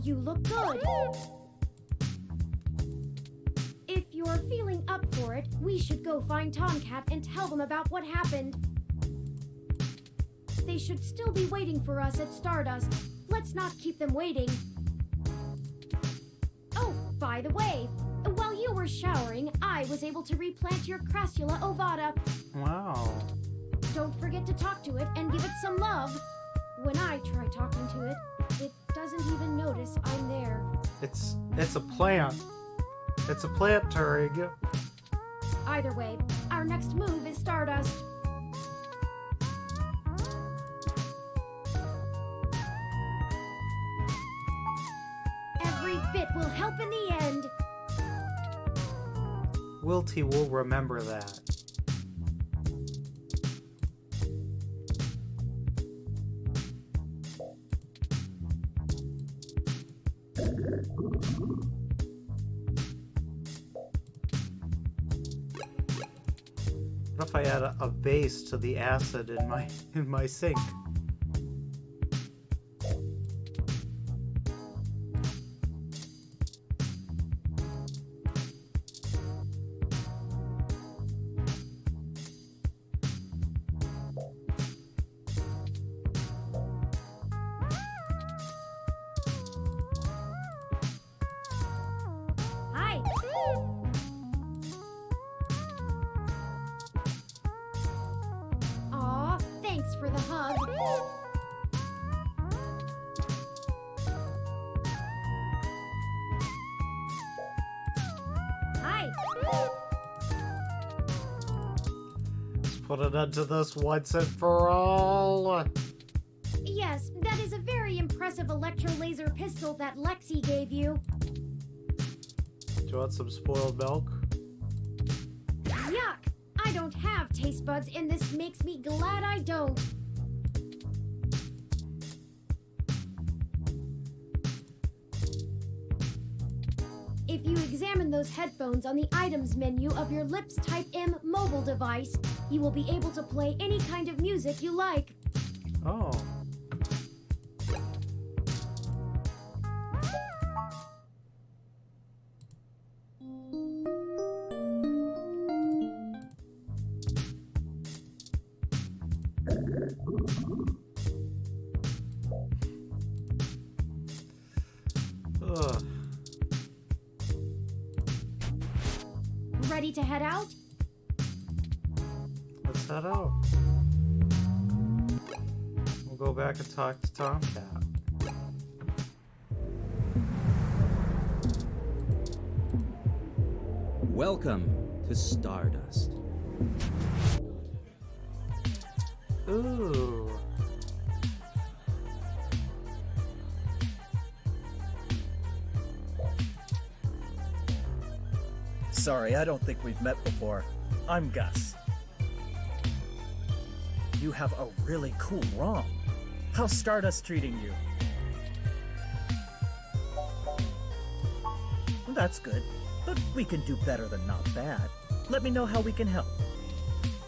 You look good. If you're feeling up for it, we should go find Tomcat and tell them about what happened. They should still be waiting for us at Stardust. Let's not keep them waiting. Oh, by the way, while you were showering, I was able to replant your Crassula ovata. Wow. Don't forget to talk to it and give it some love. When I try talking to it, it doesn't even notice I'm there. It's a plant. It's a plant, Turig. Either way, our next move is Stardust. Every bit will help in the end. Wilty will remember that. What if I add a base to the acid in my sink? Hi. Aw, thanks for the hug. Hi. Let's put an end to this once and for all. Yes, that is a very impressive electro-laser pistol that Lexi gave you. Do you want some spoiled milk? Yuck! I don't have taste buds, and this makes me glad I don't. If you examine those headphones on the items menu of your Lips Type M mobile device, you will be able to play any kind of music you like. Oh. Ugh. Ready to head out? Let's head out. We'll go back and talk to Tomcat. Welcome to Stardust. Ooh. Sorry, I don't think we've met before. I'm Gus. You have a really cool ROM. How's Stardust treating you? That's good, but we can do better than not bad. Let me know how we can help.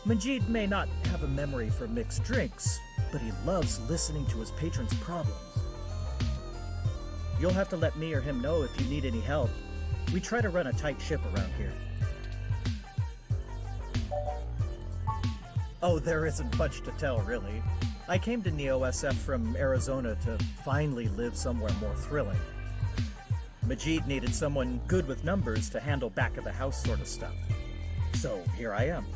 Majid may not have a memory for mixed drinks, but he loves listening to his patrons' problems. You'll have to let me or him know if you need any help. We try to run a tight ship around here. Oh, there isn't much to tell, really. I came to Neo-SF from Arizona to finally live somewhere more thrilling. Majid needed someone good with numbers to handle back-of-the-house sort of stuff. So here I am.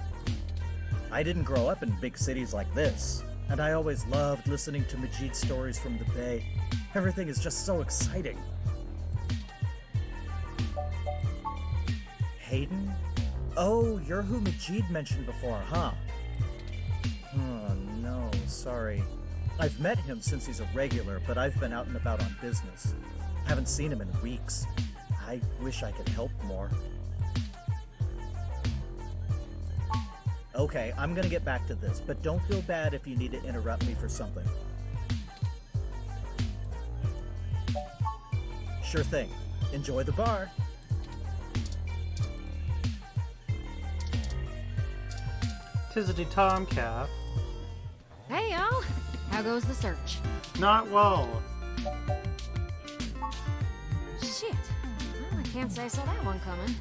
I didn't grow up in big cities like this, and I always loved listening to Majid's stories from the Bay. Everything is just so exciting. Hayden? Oh, you're who Majid mentioned before, huh? Oh, no, sorry. I've met him since he's a regular, but I've been out and about on business. Haven't seen him in weeks. I wish I could help more. Okay, I'm gonna get back to this, but don't feel bad if you need to interrupt me for something. Sure thing. Enjoy the bar. Tizzity Tomcat. Hey, y'all. How goes the search? Not well. shit. Well, I can't say saw that one coming.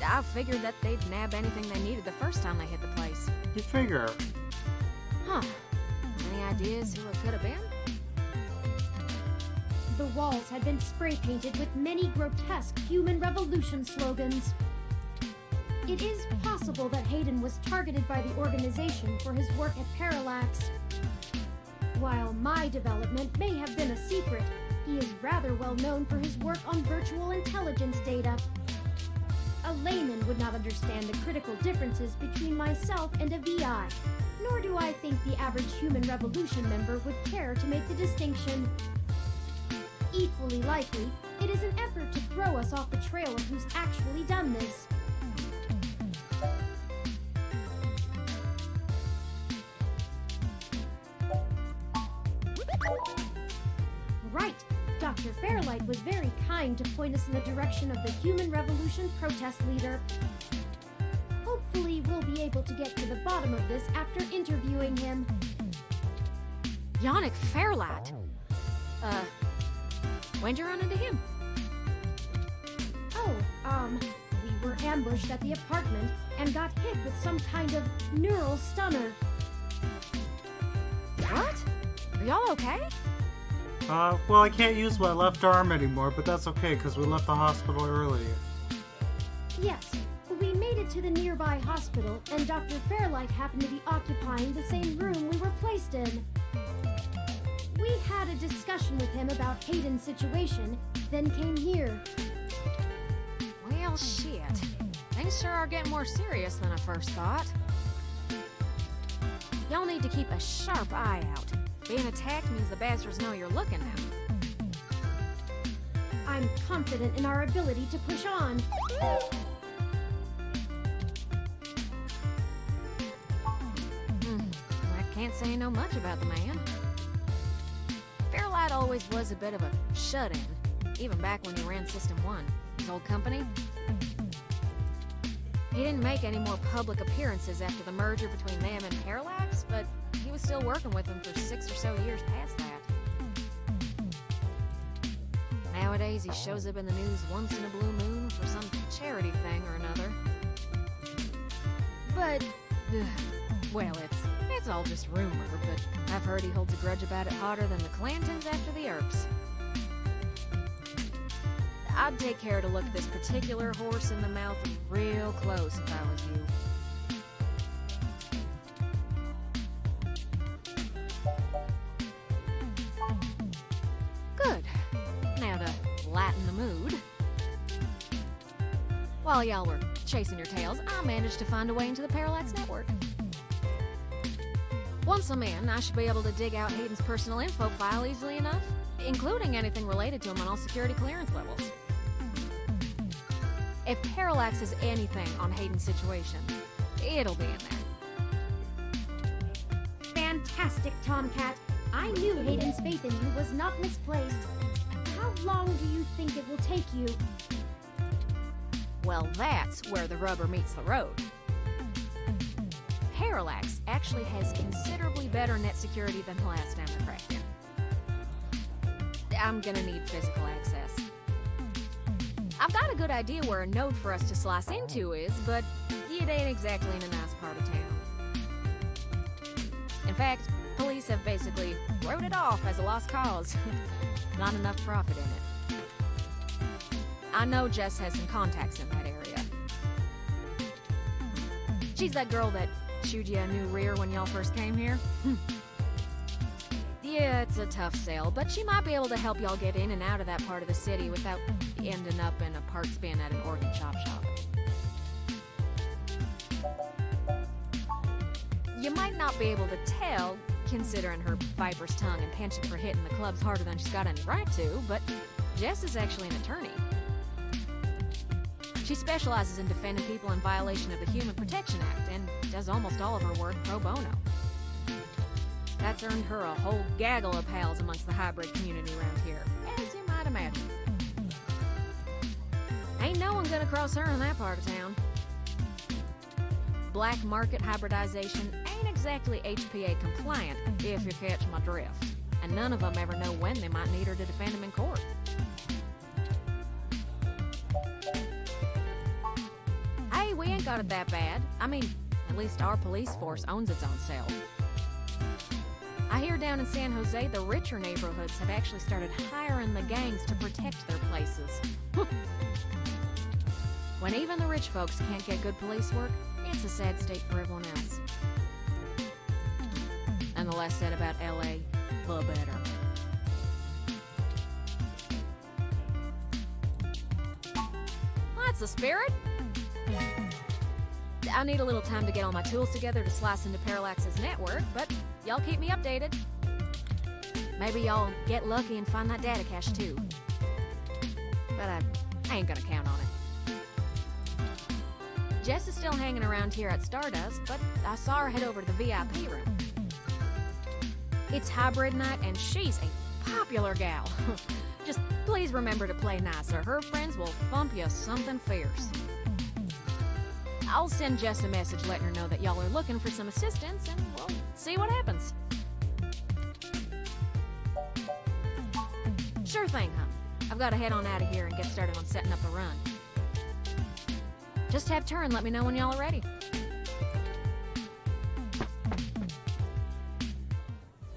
I figured that they'd nab anything they needed the first time they hit the place. You figure. Huh. Any ideas who it could have been? The walls had been spray painted with many grotesque human revolution slogans. It is possible that Hayden was targeted by the organization for his work at Parallax. While my development may have been a secret, he is rather well known for his work on virtual intelligence data. A layman would not understand the critical differences between myself and a VI, nor do I think the average human revolution member would care to make the distinction. Equally likely, it is an effort to throw us off the trail of who's actually done this. Right. Dr. Fairlight was very kind to point us in the direction of the Human Revolution protest leader. Hopefully, we'll be able to get to the bottom of this after interviewing him. Yannick Fairlight? When'd you run into him? Oh, we were ambushed at the apartment and got hit with some kind of neural stunner. What? Are y'all okay? Well, I can't use my left arm anymore, but that's okay, because we left the hospital early. Yes, we made it to the nearby hospital, and Dr. Fairlight happened to be occupying the same room we were placed in. We had a discussion with him about Hayden's situation, then came here. Well, shit. Things sure are getting more serious than I first thought. Y'all need to keep a sharp eye out. Being attacked means the bastards know you're looking now. I'm confident in our ability to push on. I can't say I know much about the man. Fairlight always was a bit of a shut-in, even back when he ran System 1, his old company. He didn't make any more public appearances after the merger between them and Parallax, but he was still working with them for 6 or so years past that. Nowadays, he shows up in the news once in a blue moon for some charity thing or another. But, well, it's all just rumor, but I've heard he holds a grudge about it hotter than the Clantons after the Earps. I'd take care to look this particular horse in the mouth real close if I was you. Good. Now to lighten the mood. While y'all were chasing your tails, I managed to find a way into the Parallax network. Once I'm in, I should be able to dig out Hayden's personal info file easily enough, including anything related to him on all security clearance levels. If Parallax has anything on Hayden's situation, it'll be in there. Fantastic, Tomcat. I knew Hayden's faith in you was not misplaced. How long do you think it will take you? Well, that's where the rubber meets the road. Parallax actually has considerably better net security than the last time I cracked in. I'm gonna need physical access. I've got a good idea where a node for us to slice into is, but it ain't exactly in a nice part of town. In fact, police have basically wrote it off as a lost cause. Not enough profit in it. I know Jess has some contacts in that area. She's that girl that showed you a new rear when y'all first came here. Yeah, it's a tough sale, but she might be able to help y'all get in and out of that part of the city without ending up in a parts bin at an organ shop. You might not be able to tell, considering her viper's tongue and penchant for hitting the clubs harder than she's got any right to, but Jess is actually an attorney. She specializes in defending people in violation of the Human Protection Act and does almost all of her work pro bono. That's earned her a whole gaggle of pals amongst the hybrid community around here, as you might imagine. Ain't no one gonna cross her in that part of town. Black market hybridization ain't exactly HPA compliant, if you catch my drift, and none of them ever know when they might need her to defend them in court. we ain't got it that bad. I mean, at least our police force owns its own self. I hear down in San Jose, the richer neighborhoods have actually started hiring the gangs to protect their places. When even the rich folks can't get good police work, it's a sad state for everyone else. And the less said about LA, the better. That's the spirit. I need a little time to get all my tools together to slice into Parallax's network, but y'all keep me updated. Maybe y'all get lucky and find that data cache too. But I ain't gonna count on it. Jess is still hanging around here at Stardust, but I saw her head over to the VIP room. It's hybrid night and she's a popular gal. Just please remember to play nice or her friends will bump you something fierce. I'll send Jess a message letting her know that y'all are looking for some assistance and we'll see what happens. Sure thing, hon. I've got to head on out of here and get started on setting up a run. Just have Turin let me know when y'all are ready.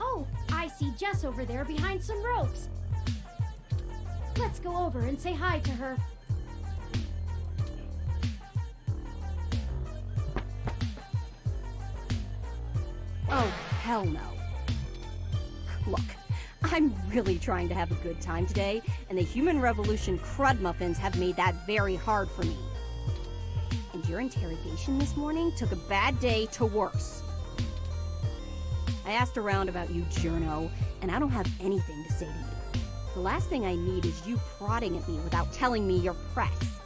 Oh, I see Jess over there behind some ropes. Let's go over and say hi to her. Oh, hell no. Look, I'm really trying to have a good time today, and the Human Revolution crud muffins have made that very hard for me. And your interrogation this morning took a bad day to worse. I asked around about you, Journo, and I don't have anything to say to you. The last thing I need is you prodding at me without telling me you're press.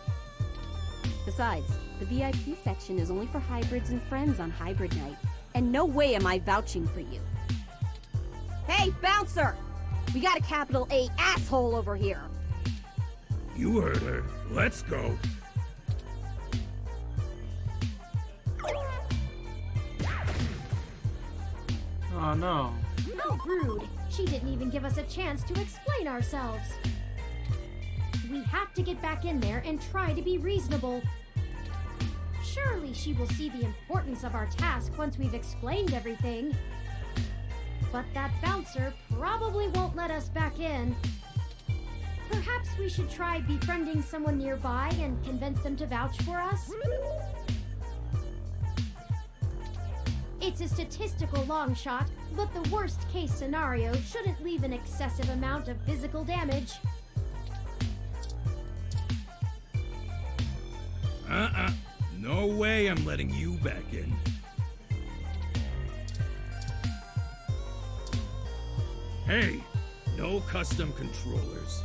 Besides, the VIP section is only for hybrids and friends on hybrid night, and no way am I vouching for you. Hey, bouncer! We got a capital A asshole over here. You heard her. Let's go. Oh no. How rude! She didn't even give us a chance to explain ourselves. We have to get back in there and try to be reasonable. Surely she will see the importance of our task once we've explained everything. But that bouncer probably won't let us back in. Perhaps we should try befriending someone nearby and convince them to vouch for us? It's a statistical long shot, but the worst case scenario shouldn't leave an excessive amount of physical damage. No way I'm letting you back in. Hey, no custom controllers.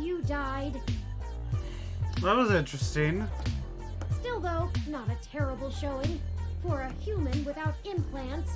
You died. That was interesting. Still though, not a terrible showing. For a human without implants.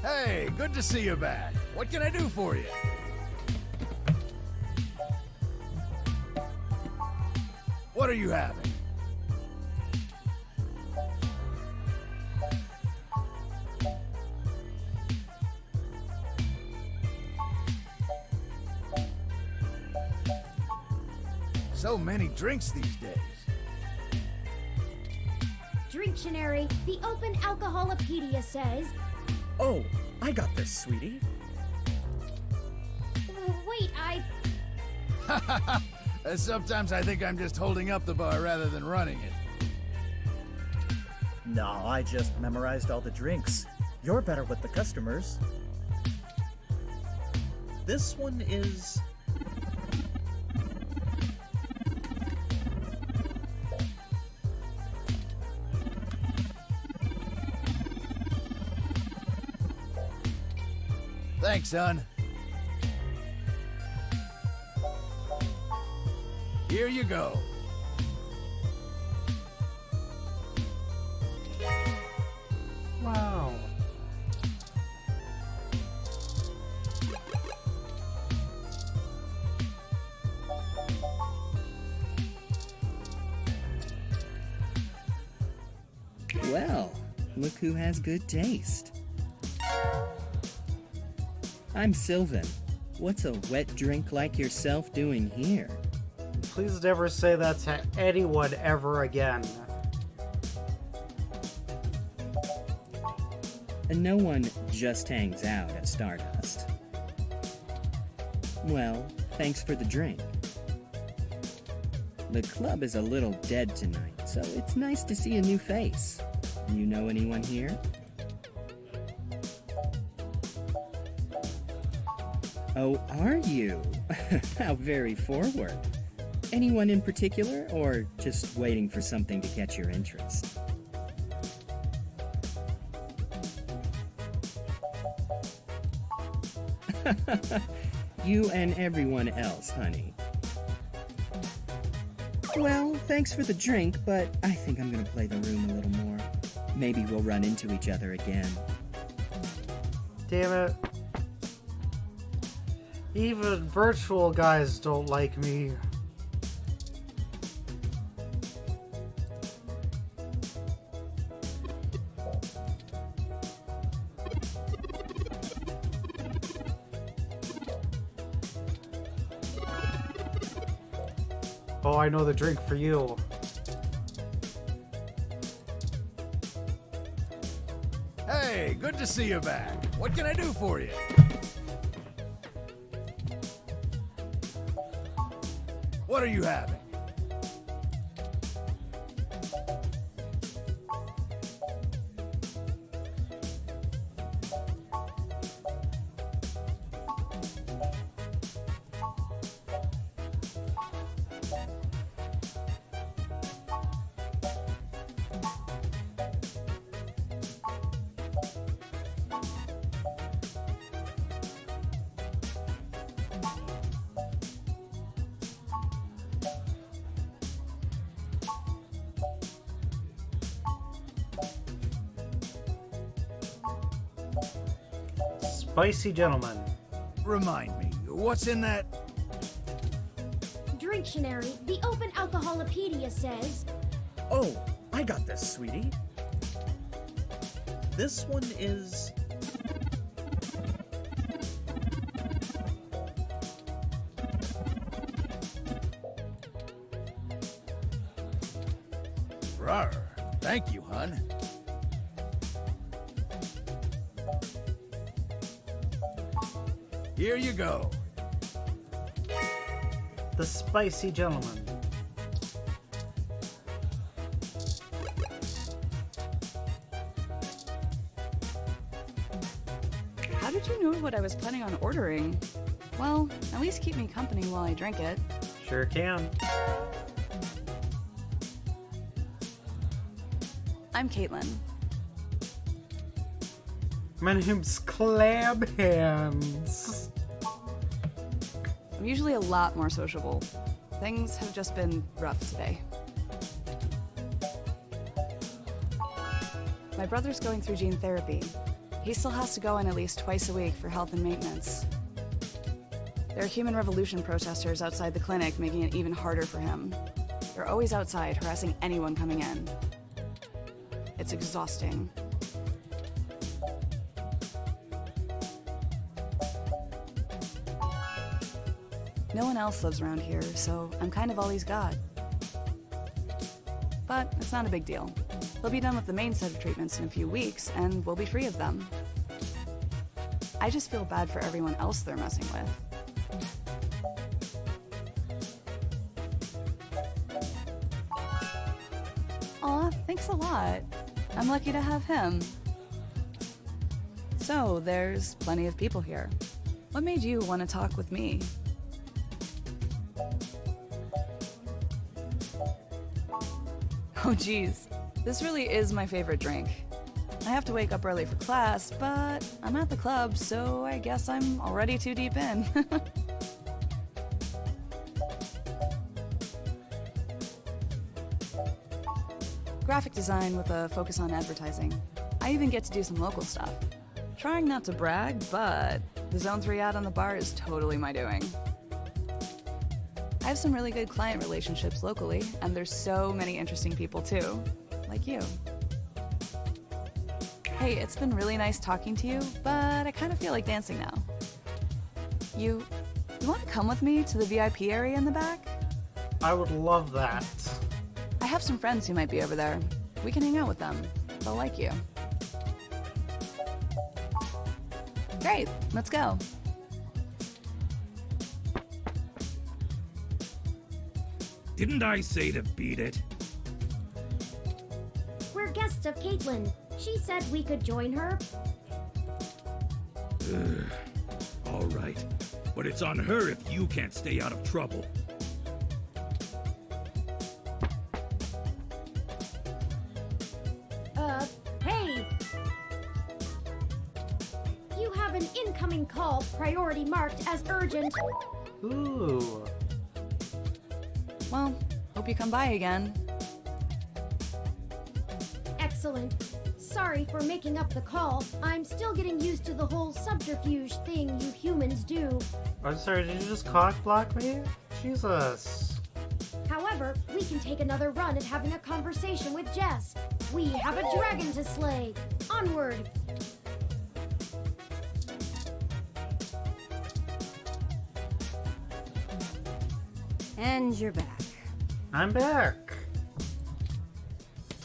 Hey, good to see you back. What can I do for you? What are you having? So many drinks these days. Dictionary, the Open Alcoholopedia says. Oh, I got this, sweetie. Wait, Sometimes I think I'm just holding up the bar rather than running it. No, I just memorized all the drinks. You're better with the customers. This one is... Thanks, son. Here you go. Wow. Well, look who has good taste. I'm Sylvan. What's a wet drink like yourself doing here? Please never say that to anyone ever again. And no one just hangs out at Stardust. Well, thanks for the drink. The club is a little dead tonight, so it's nice to see a new face. You know anyone here? Oh, are you? How very forward. Anyone in particular, or just waiting for something to catch your interest? You and everyone else, honey. Well, thanks for the drink, but I think I'm gonna play the room a little more. Maybe we'll run into each other again. Damn it. Even virtual guys don't like me. Oh, I know the drink for you. Hey, good to see you back. What can I do for you? What are you having? Spicy gentleman. Remind me, what's in that? Dictionary, the Open Alcoholopedia says. Oh, I got this, sweetie. This one is... Rawr. Thank you, hun. Here you go. The spicy gentleman. did you know what I was planning on ordering? Well, at least keep me company while I drink it. Sure can. I'm Caitlin. My name's Clab Hands. I'm usually a lot more sociable. Things have just been rough today. My brother's going through gene therapy. He still has to go in at least twice a week for health and maintenance. There are Human Revolution protesters outside the clinic, making it even harder for him. They're always outside, harassing anyone coming in. It's exhausting. No one else lives around here, so I'm kind of all he's got. But it's not a big deal. He'll be done with the main set of treatments in a few weeks, and we'll be free of them. I just feel bad for everyone else they're messing with. Aw, thanks a lot. I'm lucky to have him. So, there's plenty of people here. What made you want to talk with me? Oh geez, this really is my favorite drink. I have to wake up early for class, but I'm at the club, so I guess I'm already too deep in. Graphic design with a focus on advertising. I even get to do some local stuff. Trying not to brag, but the Zone 3 ad on the bar is totally my doing. I have some really good client relationships locally, and there's so many interesting people too, like you. Hey, it's been really nice talking to you, but I kind of feel like dancing now. You want to come with me to the VIP area in the back? I would love that. I have some friends who might be over there. We can hang out with them. They'll like you. Great, let's go. Didn't I say to beat it? We're guests of Caitlin. She said we could join her. All right. But it's on her if you can't stay out of trouble. Hey! You have an incoming call, priority marked as urgent. Ooh. Well, hope you come by again. Excellent. Sorry for making up the call. I'm still getting used to the whole subterfuge thing you humans do. I'm sorry, did you just cock block me? Jesus. However, we can take another run at having a conversation with Jess. We have a dragon to slay. Onward! And you're back. I'm back.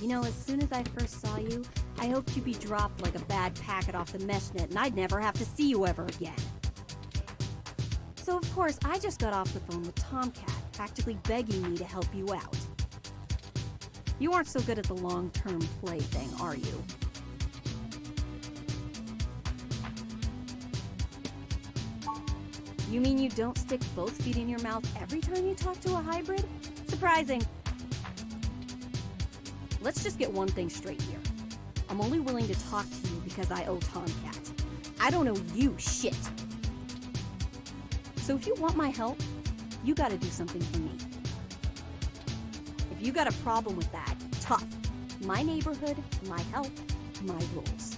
You know, as soon as I first saw you, I hoped you'd be dropped like a bad packet off the mesh net and I'd never have to see you ever again. So of course, I just got off the phone with Tomcat, practically begging me to help you out. You aren't so good at the long-term play thing, are you? You mean you don't stick both feet in your mouth every time you talk to a hybrid? Surprising. Let's just get one thing straight here. I'm only willing to talk to you because I owe Tomcat. I don't owe you shit. So if you want my help, you gotta do something for me. If you got a problem with that, tough. My neighborhood, my help, my rules.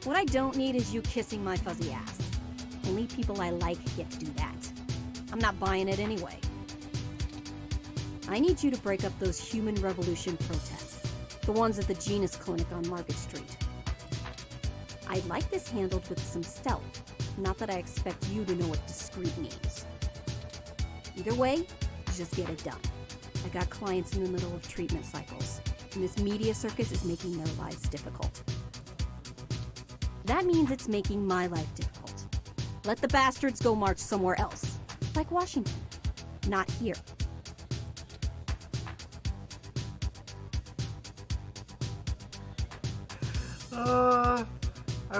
What I don't need is you kissing my fuzzy ass. Only people I like get to do that. I'm not buying it anyway. I need you to break up those Human Revolution protests. The ones at the Genus Clinic on Market Street. I'd like this handled with some stealth. Not that I expect you to know what discreet means. Either way, just get it done. I got clients in the middle of treatment cycles, and this media circus is making their lives difficult. That means it's making my life difficult. Let the bastards go march somewhere else, like Washington. Not here. I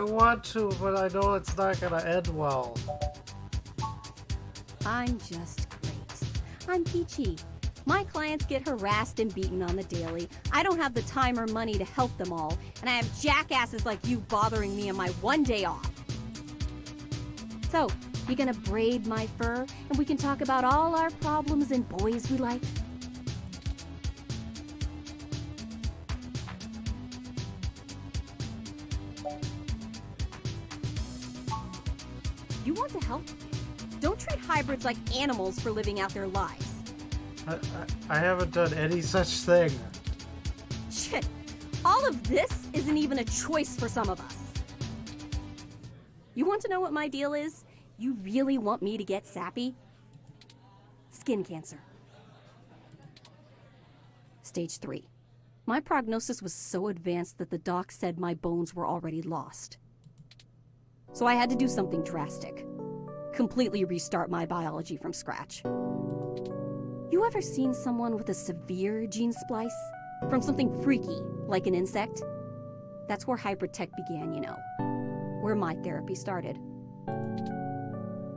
want to, but I know it's not gonna end well. I'm just great. I'm peachy. My clients get harassed and beaten on the daily. I don't have the time or money to help them all, and I have jackasses like you bothering me on my one day off. So, you gonna braid my fur, and we can talk about all our problems and boys we like? You want to help? Don't treat hybrids like animals for living out their lives. I haven't done any such thing. Shit, all of this isn't even a choice for some of us. You want to know what my deal is? You really want me to get sappy? Skin cancer. Stage 3. My prognosis was so advanced that the doc said my bones were already lost. So I had to do something drastic. Completely restart my biology from scratch. You ever seen someone with a severe gene splice? From something freaky, like an insect? That's where hybrid tech began, you know. Where my therapy started.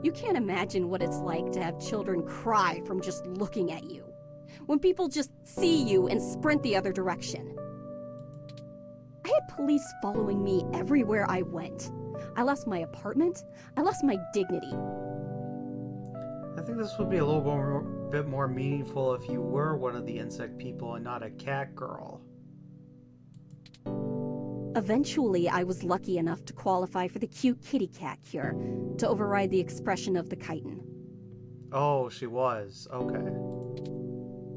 You can't imagine what it's like to have children cry from just looking at you. When people just see you and sprint the other direction. I had police following me everywhere I went. I lost my apartment. I lost my dignity. I think this would be a little bit more meaningful if you were one of the insect people and not a cat girl. Eventually, I was lucky enough to qualify for the cute kitty cat cure to override the expression of the chitin. Oh, she was. Okay.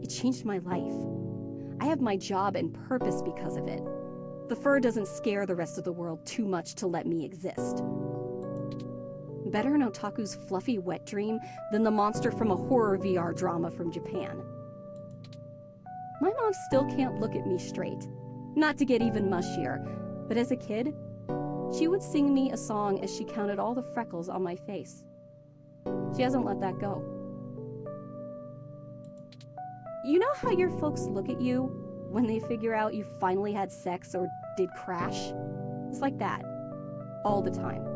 It changed my life. I have my job and purpose because of it. The fur doesn't scare the rest of the world too much to let me exist. Better an otaku's fluffy wet dream than the monster from a horror VR drama from Japan. My mom still can't look at me straight. Not to get even mushier, but as a kid, she would sing me a song as she counted all the freckles on my face. She hasn't let that go. You know how your folks look at you when they figure out you finally had sex or did crash? It's like that. All the time.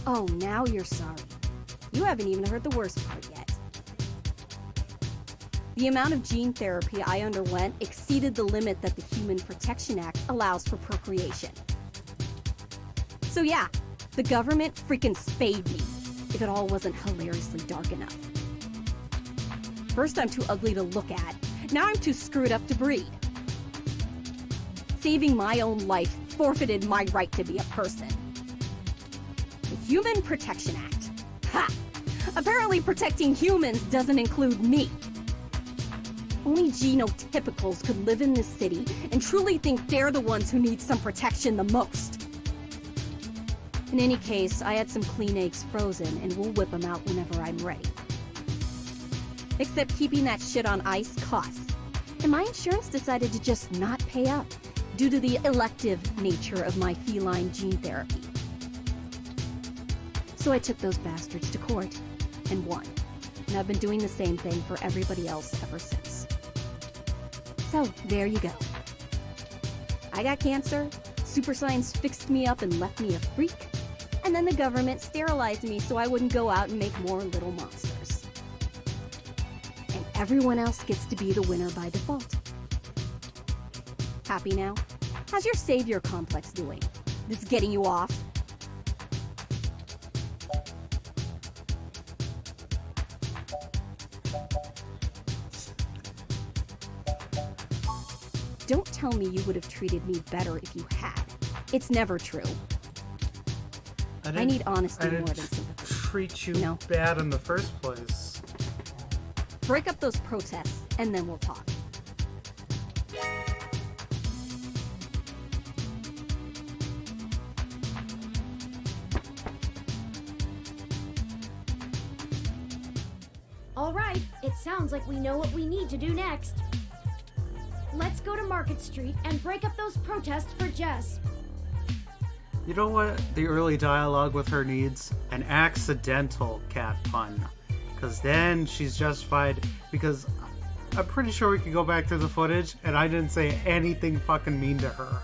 Oh, now you're sorry. You haven't even heard the worst part yet. The amount of gene therapy I underwent exceeded the limit that the Human Protection Act allows for procreation. So yeah, the government freaking spayed me, if it all wasn't hilariously dark enough. First I'm too ugly to look at, now I'm too screwed up to breed. Saving my own life forfeited my right to be a person. The Human Protection Act. Ha! Apparently protecting humans doesn't include me. Only genotypicals could live in this city and truly think they're the ones who need some protection the most. In any case, I had some clean eggs frozen and we'll whip them out whenever I'm ready. Except keeping that shit on ice costs. And my insurance decided to just not pay up due to the elective nature of my feline gene therapy. So I took those bastards to court and won. And I've been doing the same thing for everybody else ever since. So, there you go. I got cancer, super science fixed me up and left me a freak, and then the government sterilized me so I wouldn't go out and make more little monsters. And everyone else gets to be the winner by default. Happy now? How's your savior complex doing? This is getting you off? Don't tell me you would have treated me better if you had. It's never true. I need honesty more than sympathy. Treat you No. bad in the first place. Break up those protests, and then we'll talk. All right, it sounds like we know what we need to do next. Let's go to Market Street and break up those protests for Jess. You know what the early dialogue with her needs? An accidental cat pun. Because then she's justified. Because I'm pretty sure we could go back to the footage, and I didn't say anything fucking mean to her.